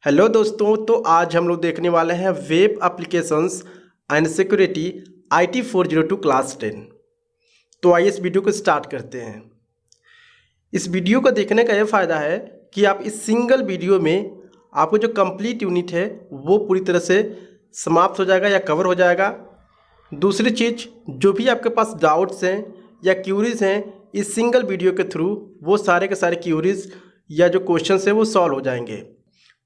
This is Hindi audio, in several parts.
हेलो दोस्तों, तो आज हम लोग देखने वाले हैं web applications and security IT 402 class 10। तो आइए इस वीडियो को स्टार्ट करते हैं। इस वीडियो को देखने का यह फ़ायदा है कि आप इस सिंगल वीडियो में आपको जो कंप्लीट यूनिट है वो पूरी तरह से समाप्त हो जाएगा या कवर हो जाएगा। दूसरी चीज़, जो भी आपके पास डाउट्स हैं या क्यूरीज़ हैं, इस सिंगल वीडियो के थ्रू वो सारे के सारे क्यूरीज़ या जो क्वेश्चंस हैं वो सॉल्व हो जाएंगे।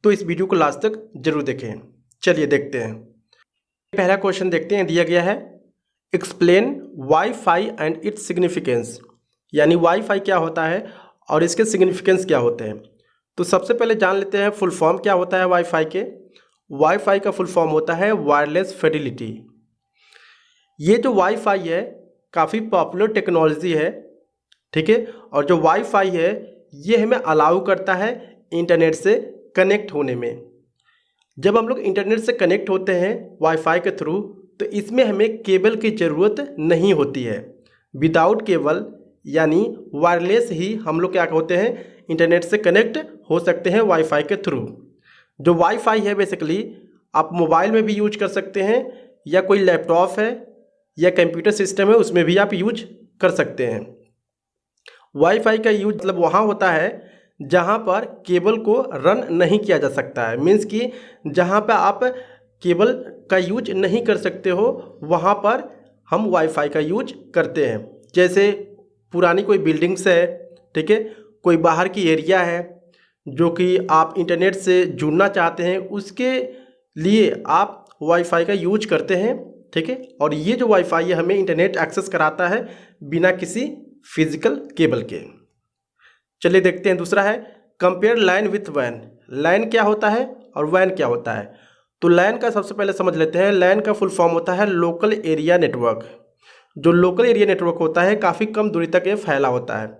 तो इस वीडियो को लास्ट तक जरूर देखें। चलिए देखते हैं। पहला क्वेश्चन देखते हैं, दिया गया है explain wifi and its significance, यानी वाईफाई क्या होता है और इसके सिग्निफिकेंस क्या होते हैं। तो सबसे पहले जान लेते हैं फुल फॉर्म क्या होता है वाईफाई के। वाईफाई का फुल फॉर्म होता है वायरलेस फिडेलिटी। ये जो वाईफाई है काफ़ी पॉपुलर टेक्नोलॉजी है, ठीक है। और जो वाईफाई है ये हमें अलाउ करता है इंटरनेट से कनेक्ट होने में। जब हम लोग इंटरनेट से कनेक्ट होते हैं वाईफाई के थ्रू, तो इसमें हमें केबल की ज़रूरत नहीं होती है। विदाउट केबल यानी वायरलेस ही हम लोग क्या होते हैं, इंटरनेट से कनेक्ट हो सकते हैं वाईफाई के थ्रू। जो वाईफाई है बेसिकली आप मोबाइल में भी यूज कर सकते हैं, या कोई लैपटॉप है या कंप्यूटर सिस्टम है उसमें भी आप यूज कर सकते हैं। वाईफाई का यूज मतलब वहाँ होता है जहाँ पर केबल को रन नहीं किया जा सकता है। मीन्स कि जहाँ पर आप केबल का यूज नहीं कर सकते हो वहाँ पर हम वाईफाई का यूज करते हैं। जैसे पुरानी कोई बिल्डिंग्स है, ठीक है, कोई बाहर की एरिया है जो कि आप इंटरनेट से जुड़ना चाहते हैं, उसके लिए आप वाईफाई का यूज करते हैं, ठीक है। और ये जो वाईफाई है हमें इंटरनेट एक्सेस कराता है बिना किसी फिजिकल केबल के। चलिए देखते हैं। दूसरा है कंपेयर लैन विथ वैन। लैन क्या होता है और वैन क्या होता है। तो लैन का सबसे पहले समझ लेते हैं। लैन का फुल फॉर्म होता है लोकल एरिया नेटवर्क। जो लोकल एरिया नेटवर्क होता है काफ़ी कम दूरी तक ये फैला होता है,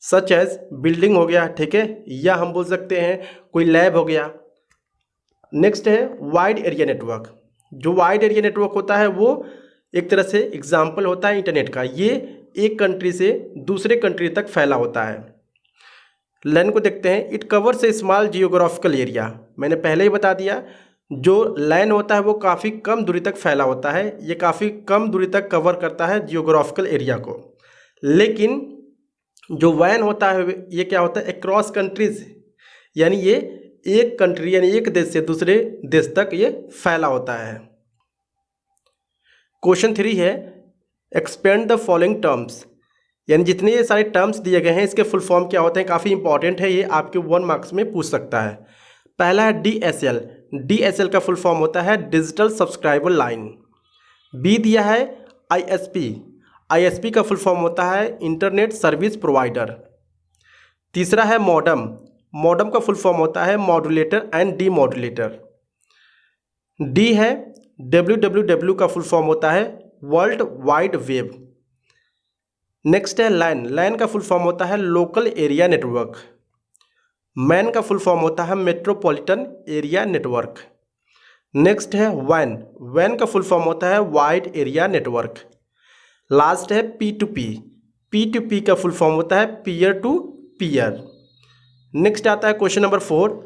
सच एज बिल्डिंग हो गया, ठीक है, या हम बोल सकते हैं कोई लैब हो गया। नेक्स्ट है वाइड एरिया नेटवर्क। जो वाइड एरिया नेटवर्क होता है वो एक तरह से एग्जाम्पल होता है इंटरनेट का। ये एक कंट्री से दूसरे कंट्री तक फैला होता है। लैन को देखते हैं। It covers A small geographical area. मैंने पहले ही बता दिया, जो लैन होता है वो काफ़ी कम दूरी तक फैला होता है। ये काफ़ी कम दूरी तक कवर करता है जियोग्राफिकल एरिया को। लेकिन जो वैन होता है ये क्या होता है, अक्रॉस कंट्रीज, यानी ये एक कंट्री यानी एक देश से दूसरे देश तक ये फैला होता है। क्वेश्चन 3 है एक्सपेंड द फॉलोइंग टर्म्स, यानी जितने ये सारे टर्म्स दिए गए हैं इसके फुल फॉर्म क्या होते हैं। काफ़ी इंपॉर्टेंट है, ये आपके 1 मार्क्स में पूछ सकता है। पहला है DSL। DSL का फुल फॉर्म होता है डिजिटल सब्सक्राइबर लाइन। बी दिया है ISP। ISP का फुल फॉर्म होता है इंटरनेट सर्विस प्रोवाइडर। तीसरा है मॉडम। मॉडम का फुल फॉर्म होता है मॉड्यूलेटर एंड डीमॉड्यूलेटर। डी है WWW का फुल फॉर्म होता है वर्ल्ड वाइड वेब। नेक्स्ट है लैन। लैन का फुल फॉर्म होता है लोकल एरिया नेटवर्क। मैन का फुल फॉर्म होता है मेट्रोपॉलिटन एरिया नेटवर्क। नेक्स्ट है वैन। वैन का फुल फॉर्म होता है वाइड एरिया नेटवर्क। लास्ट है P2P। P2P का फुल फॉर्म होता है पीयर टू पीयर। नेक्स्ट आता है question number 4।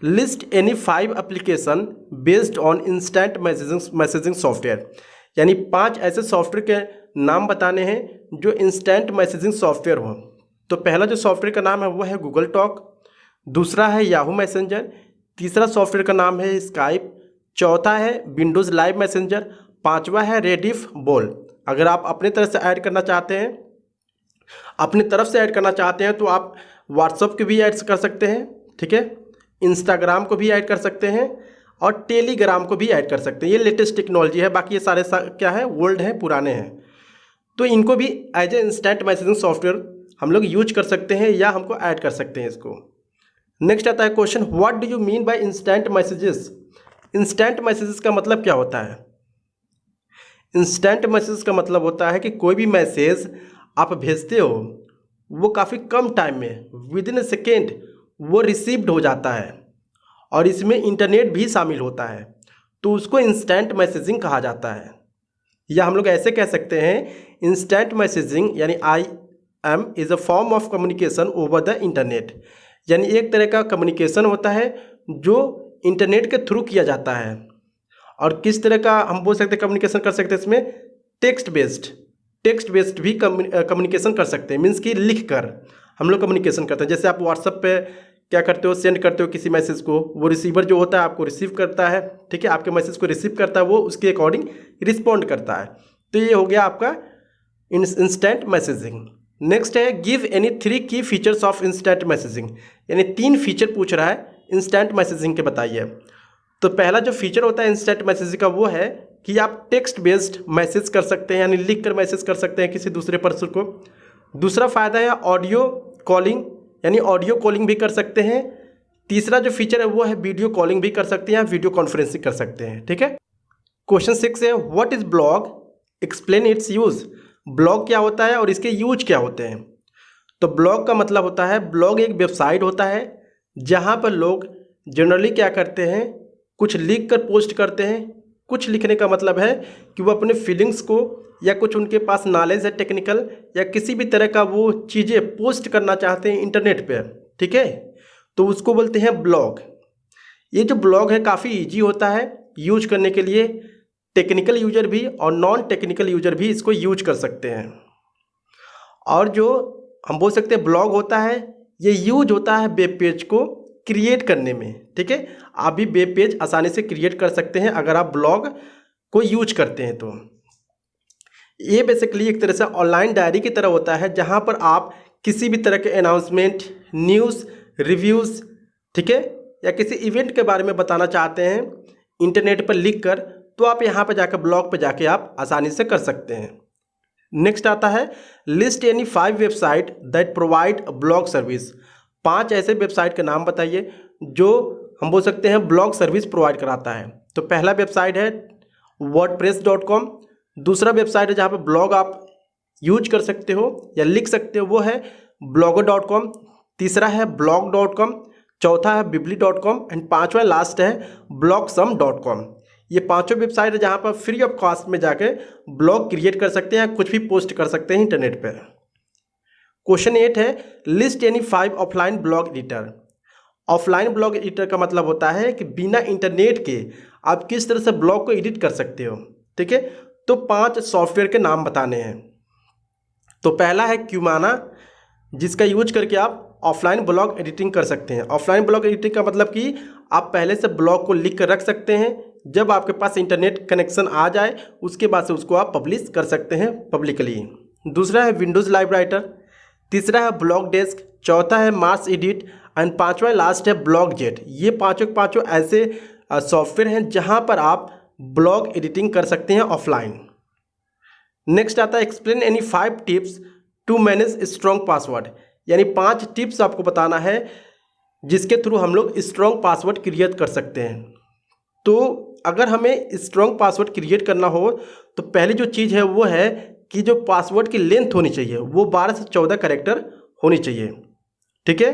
List any 5 application based on instant messaging software, यानी 5 ऐसे सॉफ्टवेयर के नाम बताने हैं जो इंस्टेंट मैसेजिंग सॉफ्टवेयर हो। तो पहला जो सॉफ्टवेयर का नाम है वो है गूगल टॉक। दूसरा है याहू मैसेंजर। तीसरा सॉफ्टवेयर का नाम है स्काइप। चौथा है विंडोज़ लाइव मैसेंजर। पांचवा है रेडिफ बोल। अगर आप अपनी तरफ से ऐड करना चाहते हैं तो आप व्हाट्सएप को भी ऐड कर सकते हैं, ठीक है, इंस्टाग्राम को भी ऐड कर सकते हैं और टेलीग्राम को भी ऐड कर सकते हैं। ये लेटेस्ट टेक्नोलॉजी है, बाकी ये सारे क्या है, ओल्ड हैं, पुराने हैं। तो इनको भी as a instant messaging software हम लोग यूज कर सकते हैं या हमको ऐड कर सकते हैं इसको। नेक्स्ट आता है question, what do you mean by instant messages. Instant messages का मतलब क्या होता है। इंस्टेंट मैसेज का मतलब होता है कि कोई भी मैसेज आप भेजते हो वो काफ़ी कम टाइम में विद इन ए सेकेंड वो रिसीव्ड हो जाता है, और इसमें इंटरनेट भी शामिल होता है, तो उसको इंस्टेंट मैसेजिंग कहा जाता है। या हम लोग ऐसे कह सकते हैं, इंस्टेंट मैसेजिंग यानी IM is a form of communication over the internet, यानी एक तरह का कम्युनिकेशन होता है जो इंटरनेट के थ्रू किया जाता है। और किस तरह का हम बोल सकते हैं कम्युनिकेशन कर सकते हैं इसमें, टेक्स्ट बेस्ड भी कम्युनिकेशन कर सकते हैं। मीन्स कि लिख कर हम लोग कम्युनिकेशन करते हैं। जैसे आप व्हाट्सएप पे क्या करते हो, सेंड करते हो किसी मैसेज को, वो रिसीवर जो होता है आपको रिसीव करता है, ठीक है, आपके मैसेज को रिसीव करता है, वो उसके अकॉर्डिंग रिस्पॉन्ड करता है। तो ये हो गया आपका इंस्टेंट मैसेजिंग। नेक्स्ट है गिव एनी 3 की फीचर्स ऑफ इंस्टेंट मैसेजिंग, यानी 3 फीचर पूछ रहा है इंस्टेंट मैसेजिंग के, बताइए। तो पहला जो फीचर होता है इंस्टेंट मैसेजिंग का वो है कि आप टेक्स्ट बेस्ड मैसेज कर सकते हैं, यानी लिख कर मैसेज कर सकते हैं किसी दूसरे पर्सन को। दूसरा फ़ायदा है ऑडियो कॉलिंग, यानी ऑडियो कॉलिंग भी कर सकते हैं। तीसरा जो फीचर है वो है वीडियो कॉलिंग भी कर सकते हैं, वीडियो कॉन्फ्रेंसिंग कर सकते हैं, ठीक है। क्वेश्चन 6 है what is blog, explain it's use. Blog क्या होता है और इसके यूज क्या होते हैं। तो ब्लॉग का मतलब होता है, ब्लॉग एक वेबसाइट होता है जहाँ पर लोग जनरली क्या करते हैं, कुछ लिख कर पोस्ट करते हैं। कुछ लिखने का मतलब है कि वो अपने फीलिंग्स को या कुछ उनके पास नॉलेज है टेक्निकल या किसी भी तरह का वो चीज़ें पोस्ट करना चाहते हैं इंटरनेट पे, ठीक है, तो उसको बोलते हैं ब्लॉग। ये जो ब्लॉग है काफ़ी ईजी होता है यूज करने के लिए, टेक्निकल यूजर भी और नॉन टेक्निकल यूजर भी इसको यूज कर सकते हैं। और जो हम बोल सकते हैं ब्लॉग होता है, ये यूज होता है वेब पेज को क्रिएट करने में, ठीक है। आप भी वेब पेज आसानी से क्रिएट कर सकते हैं अगर आप ब्लॉग को यूज करते हैं तो। ये बेसिकली एक तरह से ऑनलाइन डायरी की तरह होता है जहाँ पर आप किसी भी तरह के अनाउंसमेंट, न्यूज़, रिव्यूज़, ठीक है, या किसी इवेंट के बारे में बताना चाहते हैं इंटरनेट पर लिख कर, तो आप यहाँ पर जाकर ब्लॉग पर जाके आप आसानी से कर सकते हैं। नेक्स्ट आता है list any 5 website that provide blog service. 5 ऐसे वेबसाइट के नाम बताइए जो हम बोल सकते हैं ब्लॉग सर्विस प्रोवाइड कराता है। तो पहला वेबसाइट है wordpress.com। दूसरा वेबसाइट है जहाँ पर ब्लॉग आप यूज कर सकते हो या लिख सकते हो, वो है blogger.com। तीसरा है blog.com, चौथा है bibli.com एंड पांचवा लास्ट है blogsum.com। ये पांचों वेबसाइट है जहाँ पर फ्री ऑफ कॉस्ट में जाके ब्लॉग क्रिएट कर सकते हैं, कुछ भी पोस्ट कर सकते हैं इंटरनेट पर। क्वेश्चन 8 है list any 5 offline blog editor. Offline blog editor का मतलब होता है कि बिना इंटरनेट के आप किस तरह से ब्लॉग को एडिट कर सकते हो, ठीक है। तो 5 सॉफ्टवेयर के नाम बताने हैं। तो पहला है क्यूमाना, जिसका यूज करके आप ऑफलाइन ब्लॉग एडिटिंग कर सकते हैं। ऑफलाइन ब्लॉग एडिटिंग का मतलब कि आप पहले से ब्लॉग को लिख कर रख सकते हैं, जब आपके पास इंटरनेट कनेक्शन आ जाए उसके बाद से उसको आप पब्लिश कर सकते हैं पब्लिकली। दूसरा है विंडोज़ लाइव राइटर, तीसरा है ब्लॉग डेस्क, चौथा है मार्स एडिट एंड पांचवा लास्ट है ब्लॉग जेट। ये पांचों के पांचों ऐसे सॉफ्टवेयर हैं जहां पर आप ब्लॉग एडिटिंग कर सकते हैं ऑफलाइन। नेक्स्ट आता है explain any 5 tips to manage strong password, यानी 5 टिप्स आपको बताना है जिसके थ्रू हम लोग स्ट्रॉन्ग पासवर्ड क्रिएट कर सकते हैं। तो अगर हमें स्ट्रॉन्ग पासवर्ड क्रिएट करना हो तो पहली जो चीज़ है वो है कि जो पासवर्ड की लेंथ होनी चाहिए वो 12 से 14 कैरेक्टर होनी चाहिए, ठीक है।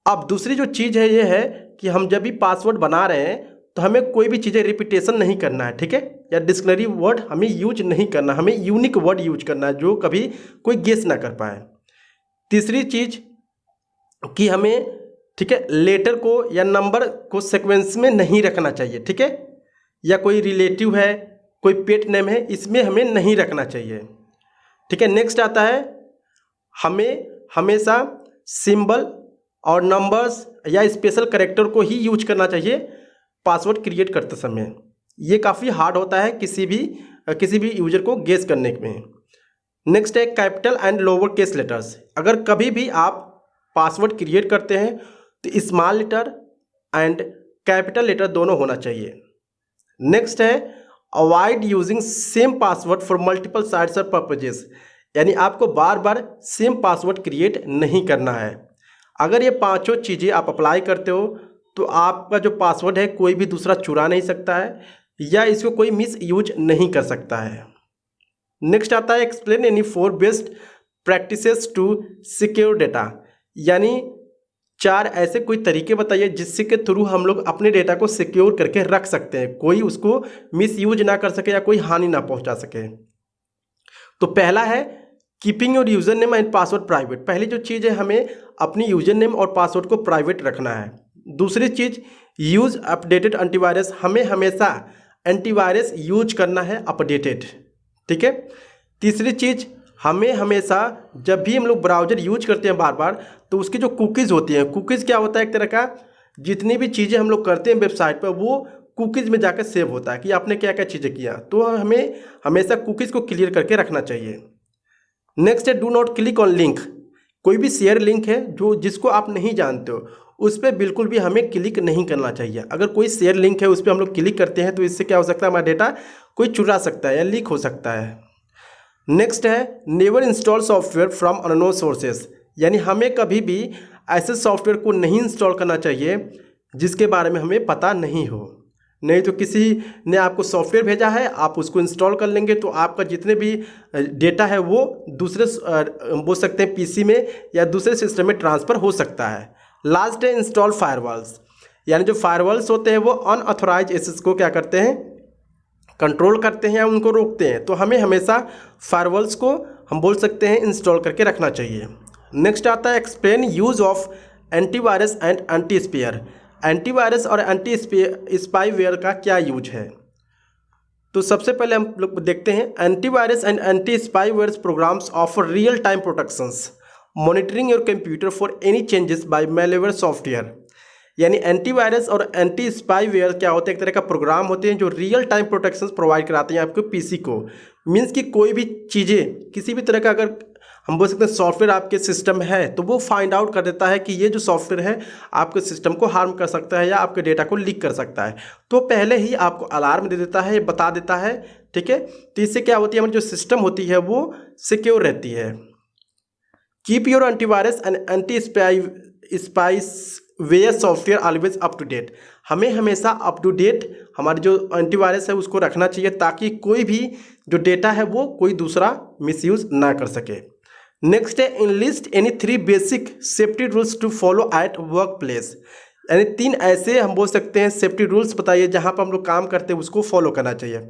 अब दूसरी जो चीज़ है ये है कि हम जब भी पासवर्ड बना रहे हैं तो हमें कोई भी चीज़ें रिपीटेशन नहीं करना है, ठीक है, या डिक्शनरी वर्ड हमें यूज नहीं करना, हमें यूनिक वर्ड यूज करना है जो कभी कोई गेस ना कर पाए। तीसरी चीज़ कि हमें, ठीक है, लेटर को या नंबर को सीक्वेंस में नहीं रखना चाहिए, ठीक है, या कोई रिलेटिव है, कोई पेट नेम है, इसमें हमें नहीं रखना चाहिए, ठीक है। नेक्स्ट आता है हमें हमेशा सिंबल और नंबर्स या स्पेशल कैरेक्टर को ही यूज करना चाहिए पासवर्ड क्रिएट करते समय। ये काफ़ी हार्ड होता है किसी भी यूजर को गेस करने में। नेक्स्ट है capital and lower case letters. अगर कभी भी आप पासवर्ड क्रिएट करते हैं तो small letter and capital letter दोनों होना चाहिए। नेक्स्ट है avoid using same password for multiple sites और पर्पजेस, यानी आपको बार बार सेम पासवर्ड क्रिएट नहीं करना है। अगर ये पांचों चीज़ें आप अप्लाई करते हो तो आपका जो पासवर्ड है कोई भी दूसरा चुरा नहीं सकता है या इसको कोई मिस यूज नहीं कर सकता है। नेक्स्ट आता है explain any 4 best practices to secure data, यानी 4 ऐसे कोई तरीके बताइए जिससे के थ्रू हम लोग अपने डेटा को सिक्योर करके रख सकते हैं, कोई उसको मिस यूज ना कर सके या कोई हानि ना पहुंचा सके। तो पहला है keeping your user name and password private. पहली जो चीज़ है हमें अपनी यूजर नेम और पासवर्ड को प्राइवेट रखना है। दूसरी चीज़ यूज अपडेटेड एंटीवायरस, हमें हमेशा एंटीवायरस यूज करना है अपडेटेड, ठीक है। तीसरी चीज़, हमें हमेशा जब भी हम लोग ब्राउज़र यूज करते हैं बार बार, तो उसकी जो कुकीज़ होती हैं, कुकीज़ क्या होता है, एक तरह का जितनी भी चीज़ें हम लोग करते हैं वेबसाइट पर वो कुकीज़ में जाकर सेव होता है कि आपने क्या क्या चीज़ें किया, तो हमें हमेशा कुकीज़ को क्लियर करके रखना चाहिए। नेक्स्ट है do not click on link, कोई भी शेयर लिंक है जो जिसको आप नहीं जानते हो उस पर बिल्कुल भी हमें क्लिक नहीं करना चाहिए। अगर कोई शेयर लिंक है उस पर हम लोग क्लिक करते हैं तो इससे क्या हो सकता है, हमारा डेटा कोई चुरा सकता है या लीक हो सकता है। नेक्स्ट है never install software from unknown sources, यानी हमें कभी भी ऐसे सॉफ्टवेयर को नहीं इंस्टॉल करना चाहिए जिसके बारे में हमें पता नहीं हो। नहीं तो किसी ने आपको सॉफ्टवेयर भेजा है, आप उसको इंस्टॉल कर लेंगे तो आपका जितने भी डेटा है वो दूसरे बोल सकते हैं पीसी में या दूसरे सिस्टम में ट्रांसफ़र हो सकता है। लास्ट है इंस्टॉल फायरवॉल्स, यानी जो फायरवॉल्स होते हैं वो अनऑथोराइज एक्सेस को क्या करते हैं, कंट्रोल करते हैं या उनको रोकते हैं। तो हमें हमेशा फायरवॉल्स को हम बोल सकते हैं इंस्टॉल करके रखना चाहिए। नेक्स्ट आता है explain use of antivirus and anti spyware, antivirus और एंटी स्पाईवेयर का क्या यूज है। तो सबसे पहले हम लोग देखते हैं antivirus and anti spyware programs offer real time protections monitoring your computer for any changes by malware software, यानी एंटीवायरस और एंटी स्पाईवेयर क्या होते हैं, एक तरह का प्रोग्राम होते हैं जो रियल टाइम प्रोटेक्शंस प्रोवाइड कराते हैं आपके पीसी को। मीन्स कि कोई भी चीज़ें किसी भी तरह का अगर हम बोल सकते हैं सॉफ्टवेयर आपके सिस्टम है तो वो फाइंड आउट कर देता है कि ये जो सॉफ्टवेयर है आपके सिस्टम को हार्म कर सकता है या आपके डेटा को लीक कर सकता है, तो पहले ही आपको अलार्म दे देता है, बता देता है, ठीक है। तो इससे क्या होती है, हमारी जो सिस्टम होती है वो सिक्योर रहती है। Keep your antivirus and anti spyware software always up to date, हमें हमेशा अप टू डेट हमारी जो एंटीवायरस है उसको रखना चाहिए ताकि कोई भी जो डेटा है वो कोई दूसरा मिसयूज़ ना कर सके। नेक्स्ट है enlist any 3 basic safety rules to follow at work place, यानी 3 ऐसे हम बोल सकते हैं सेफ्टी रूल्स बताइए जहाँ पर हम लोग काम करते हैं उसको फॉलो करना चाहिए।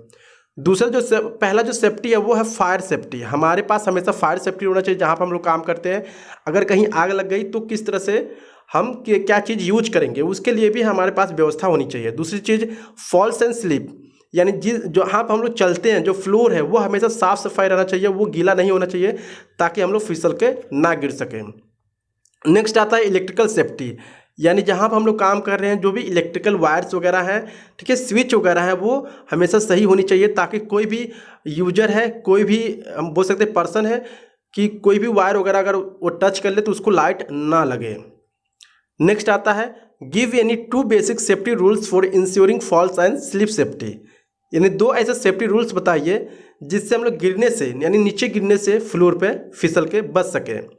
दूसरा जो पहला जो सेफ्टी है वो है फायर सेफ्टी, हमारे पास हमेशा फायर सेफ्टी होना चाहिए जहाँ पर हम लोग काम करते हैं। अगर कहीं आग लग गई तो किस तरह से हम क्या चीज़ यूज करेंगे उसके लिए भी हमारे पास व्यवस्था होनी चाहिए। दूसरी चीज़ फॉल्स एंड स्लिप, यानी जहाँ पर हम लोग चलते हैं जो फ्लोर है वो हमेशा साफ़ सफाई रहना चाहिए, वो गीला नहीं होना चाहिए ताकि हम लोग फिसल के ना गिर सकें। नेक्स्ट आता है इलेक्ट्रिकल सेफ्टी, यानी जहाँ पर हम लोग काम कर रहे हैं जो भी इलेक्ट्रिकल वायर्स वगैरह हैं, ठीक है, स्विच वगैरह है वो हमेशा सही होनी चाहिए ताकि कोई भी यूजर है, कोई भी हम बोल सकते हैं पर्सन है कि कोई भी वायर वगैरह अगर वो टच कर ले तो उसको लाइट ना लगे। नेक्स्ट आता है give any 2 basic safety rules for ensuring falls and slip safety, यानी 2 ऐसे सेफ्टी रूल्स बताइए जिससे हम लोग गिरने से यानी नीचे गिरने से फ्लोर पे फिसल के बच सके।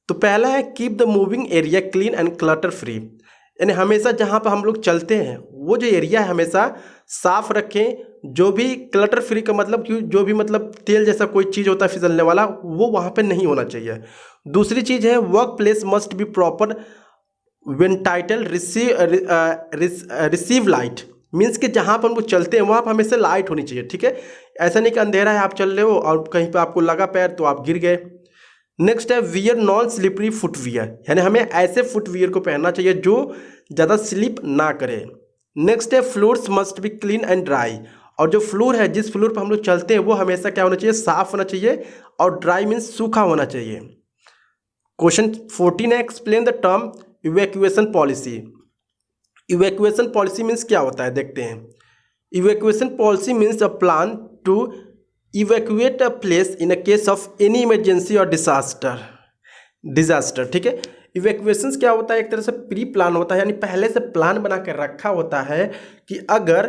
तो पहला है keep the moving area clean and clutter free, यानी हमेशा जहाँ पर हम लोग चलते हैं वो जो एरिया है हमेशा साफ रखें, जो भी क्लटर फ्री का मतलब कि जो भी मतलब तेल जैसा कोई चीज़ होता है फिसलने वाला वो वहाँ पे नहीं होना चाहिए। दूसरी चीज़ है work place must be proper when title receive light, means कि जहाँ पर हम लोग चलते हैं वहाँ पर हमेशा लाइट होनी चाहिए, ठीक है। ऐसा नहीं कि अंधेरा है आप चल रहे हो और कहीं पर आपको लगा पैर तो आप गिर गए। नेक्स्ट है वियर नॉन स्लिपरी फुटवियर, यानी हमें ऐसे फुटवियर को पहनना चाहिए जो ज़्यादा स्लिप ना करे। नेक्स्ट है floors must be clean and dry, और जो फ्लोर है जिस फ्लोर पर हम लोग चलते हैं वो हमेशा क्या होना चाहिए, साफ होना चाहिए, और ड्राई मीन्स सूखा होना चाहिए। क्वेश्चन 14 है explain the term evacuation policy. Evacuation policy means क्या होता है देखते हैं। Evacuation policy means a plan to evacuate a place in a case of any emergency और डिजास्टर, ठीक है। इवैक्यूएशन क्या होता है, एक तरह से प्री प्लान होता है, यानी पहले से प्लान बना कर रखा होता है कि अगर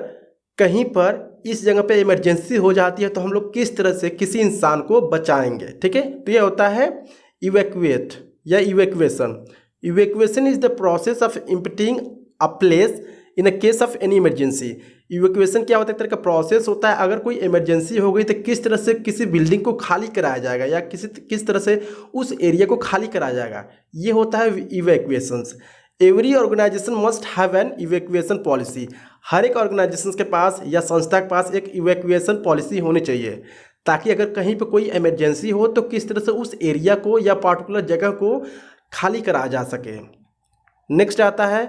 कहीं पर इस जगह पे इमरजेंसी हो जाती है तो हम लोग किस तरह से किसी इंसान को बचाएंगे, ठीक है। तो ये होता है इवैक्यूएट या evacuation. Evacuation is the process of emptying a place in a case of any emergency. Evacuation क्या होता है, एक तरह का प्रोसेस होता है, अगर कोई इमरजेंसी हो गई तो किस तरह से किसी बिल्डिंग को खाली कराया जाएगा या किस तरह से उस एरिया को खाली कराया जाएगा, ये होता है evacuations. Every organisation must have an evacuation policy, हर एक ऑर्गेनाइजेशन के पास या संस्था के पास एक इवैक्यूएशन पॉलिसी होनी चाहिए ताकि अगर कहीं पर कोई इमरजेंसी हो तो किस तरह से उस एरिया को या पार्टिकुलर जगह को खाली कराया जा सके। नेक्स्ट आता है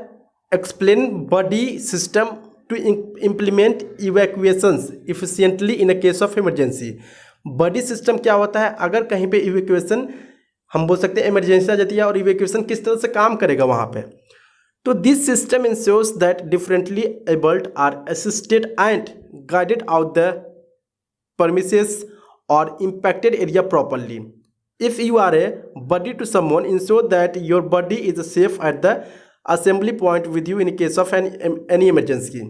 explain body system to implement evacuations efficiently in a case of emergency. Body system क्या होता है, अगर कहीं पे इवैक्यूएशन हम बोल सकते हैं इमरजेंसी आ जाती है, और इवैक्यूएशन किस तरह से काम करेगा वहाँ पे। तो this system ensures that differently abled are assisted and guided out the premises or impacted area properly. If you are a buddy to someone, ensure that your buddy is safe at the assembly point with you in case of any emergency.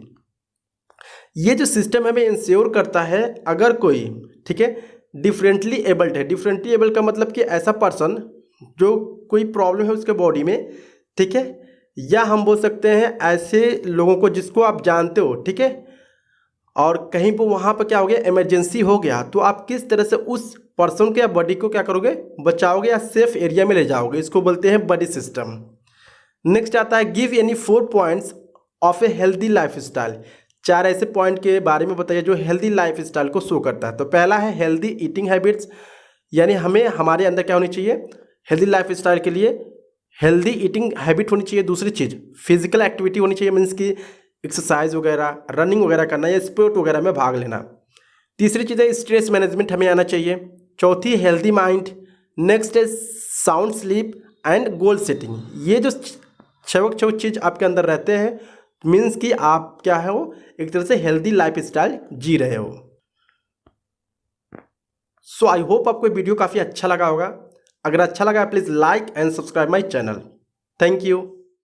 ये जो सिस्टम हमें इंश्योर करता है, अगर कोई ठीक है डिफरेंटली एबल्ड है, डिफरेंटली एबल्ड का मतलब कि ऐसा पर्सन जो कोई प्रॉब्लम है उसके बॉडी में, ठीक है, या हम बोल सकते हैं ऐसे लोगों को जिसको आप जानते हो, ठीक है, और कहीं पर वहाँ पर क्या हो गया, इमरजेंसी हो गया, तो आप किस तरह से उस पर्सन के या बॉडी को क्या करोगे, बचाओगे या सेफ एरिया में ले जाओगे, इसको बोलते हैं बॉडी सिस्टम। नेक्स्ट आता है give any 4 points of a healthy life style. 4 ऐसे पॉइंट के बारे में बताइए जो हेल्दी लाइफ स्टाइल को शो करता है। तो पहला है हेल्दी ईटिंग हैबिट्स, यानी हमें हमारे अंदर क्या होनी चाहिए, हेल्दी लाइफ स्टाइल के लिए हेल्दी ईटिंग हैबिट होनी चाहिए। दूसरी चीज़ फिजिकल एक्टिविटी होनी चाहिए, मीन्स की एक्सरसाइज वगैरह, रनिंग वगैरह करना या स्पोर्ट वगैरह में भाग लेना। तीसरी चीज़ है स्ट्रेस मैनेजमेंट हमें आना चाहिए। चौथी हेल्दी माइंड। नेक्स्ट है sound sleep and goal setting. ये जो छह चीज़ आपके अंदर रहते हैं, मीन्स कि आप क्या है वो एक तरह से हेल्दी लाइफ स्टाइल जी रहे हो। सो आई होप आपको वीडियो काफ़ी अच्छा लगा होगा। अगर अच्छा लगा please like and subscribe my channel. Thank you.